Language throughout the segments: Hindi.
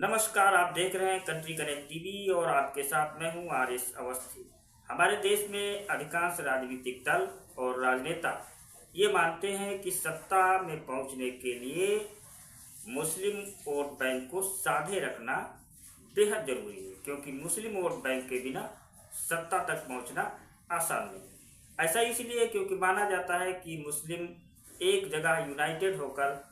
नमस्कार, आप देख रहे हैं कंट्री कनेक्ट टीवी और आपके साथ मैं हूं आर.एस. अवस्थी। हमारे देश में अधिकांश राजनीतिक दल और राजनेता ये मानते हैं कि सत्ता में पहुंचने के लिए मुस्लिम वोट बैंक को साधे रखना बेहद जरूरी है, क्योंकि मुस्लिम वोट बैंक के बिना सत्ता तक पहुंचना आसान नहीं। ऐसा इसलिए क्योंकि माना जाता है कि मुस्लिम एक जगह यूनाइटेड होकर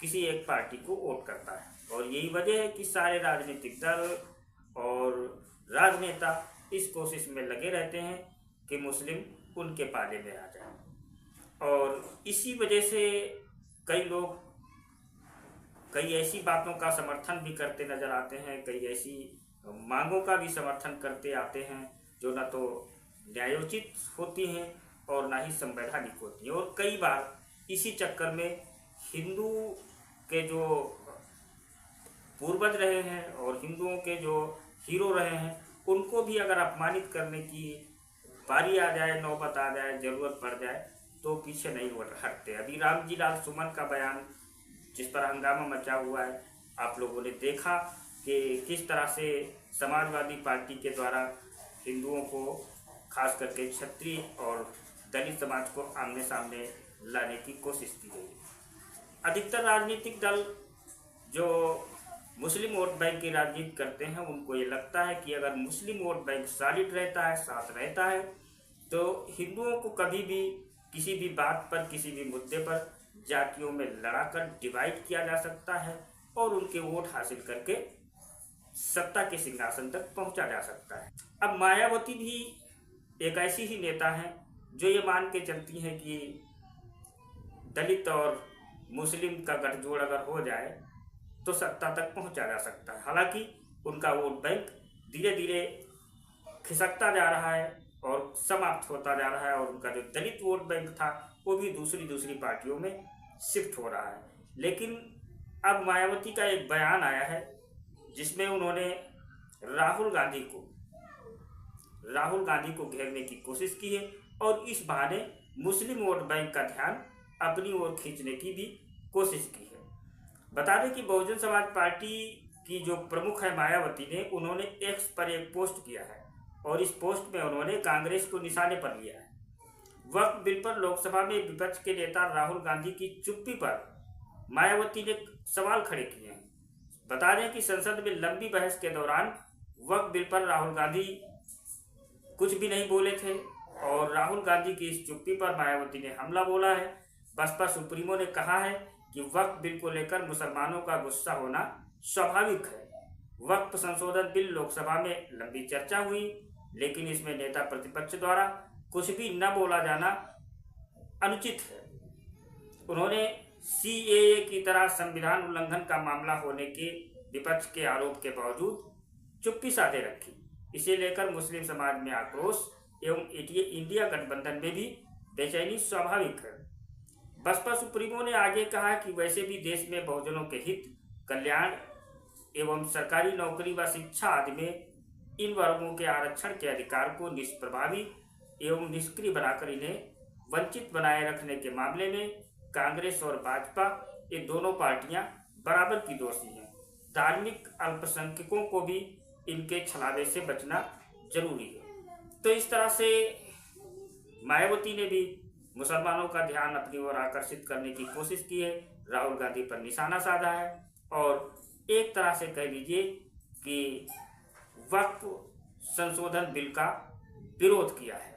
किसी एक पार्टी को वोट करता है, और यही वजह है कि सारे राजनीतिक दल और राजनेता इस कोशिश में लगे रहते हैं कि मुस्लिम उनके पाले में आ जाए। और इसी वजह से कई लोग कई ऐसी बातों का समर्थन भी करते नजर आते हैं, कई ऐसी मांगों का भी समर्थन करते आते हैं जो न तो न्यायोचित होती हैं और ना ही संवैधानिक होती हैं। और कई बार इसी चक्कर में हिंदू के जो पूर्वज रहे हैं और हिंदुओं के जो हीरो रहे हैं उनको भी अगर अपमानित करने की बारी आ जाए, नौबत आ जाए, ज़रूरत पड़ जाए तो पीछे नहीं हटते। अभी रामजी लाल सुमन का बयान जिस पर हंगामा मचा हुआ है, आप लोगों ने देखा कि किस तरह से समाजवादी पार्टी के द्वारा हिंदुओं को, खास करके क्षत्रिय और दलित समाज को आमने सामने लाने की कोशिश की गई। अधिकतर राजनीतिक दल जो मुस्लिम वोट बैंक की राजनीति करते हैं उनको ये लगता है कि अगर मुस्लिम वोट बैंक सॉलिड रहता है, साथ रहता है, तो हिंदुओं को कभी भी किसी भी बात पर, किसी भी मुद्दे पर जातियों में लड़ाकर डिवाइड किया जा सकता है और उनके वोट हासिल करके सत्ता के सिंहासन तक पहुंचा जा सकता है। अब मायावती भी एक ऐसी ही नेता हैं जो ये मान के चलती हैं कि दलित और मुस्लिम का गठजोड़ अगर हो जाए तो सत्ता तक पहुंचा जा सकता है। हालांकि उनका वोट बैंक धीरे धीरे खिसकता जा रहा है और समाप्त होता जा रहा है, और उनका जो दलित वोट बैंक था वो भी दूसरी पार्टियों में शिफ्ट हो रहा है। लेकिन अब मायावती का एक बयान आया है जिसमें उन्होंने राहुल गांधी को घेरने की कोशिश की है और इस बहाने मुस्लिम वोट बैंक का ध्यान अपनी ओर खींचने की भी कोशिश की है। बता दें कि बहुजन समाज पार्टी की जो प्रमुख है मायावती ने, उन्होंने एक्स पर एक पोस्ट किया है और इस पोस्ट में उन्होंने कांग्रेस को निशाने पर लिया है। वक्फ बिल पर लोकसभा में विपक्ष के नेता राहुल गांधी की चुप्पी पर मायावती ने सवाल खड़े किए हैं। बता दें कि संसद में लंबी बहस के दौरान वक्फ बिल पर राहुल गांधी कुछ भी नहीं बोले थे और राहुल गांधी की इस चुप्पी पर मायावती ने हमला बोला है। बसपा सुप्रीमो ने कहा है कि वक्फ बिल को लेकर मुसलमानों का गुस्सा होना स्वाभाविक है। वक्फ संशोधन बिल लोकसभा में लंबी चर्चा हुई, लेकिन इसमें नेता प्रतिपक्ष द्वारा कुछ भी न बोला जाना अनुचित है। उन्होंने सीएए की तरह संविधान उल्लंघन का मामला होने के विपक्ष के आरोप के बावजूद चुप्पी साधे रखी। इसे लेकर मुस्लिम समाज में आक्रोश एवं इंडिया गठबंधन में भी बेचैनी स्वाभाविक है। बसपा सुप्रीमो ने आगे कहा कि वैसे भी देश में बहुजनों के हित, कल्याण एवं सरकारी नौकरी व शिक्षा आदि में इन वर्गों के आरक्षण के अधिकार को निष्प्रभावी एवं निष्क्रिय बनाकर इन्हें वंचित बनाए रखने के मामले में कांग्रेस और भाजपा, ये दोनों पार्टियां बराबर की दोषी हैं। धार्मिक अल्पसंख्यकों को भी इनके छलावे से बचना जरूरी है। तो इस तरह से मायावती ने भी मुसलमानों का ध्यान अपनी ओर आकर्षित करने की कोशिश की है, राहुल गांधी पर निशाना साधा है और एक तरह से कह लीजिए कि वक्फ संशोधन बिल का विरोध किया है।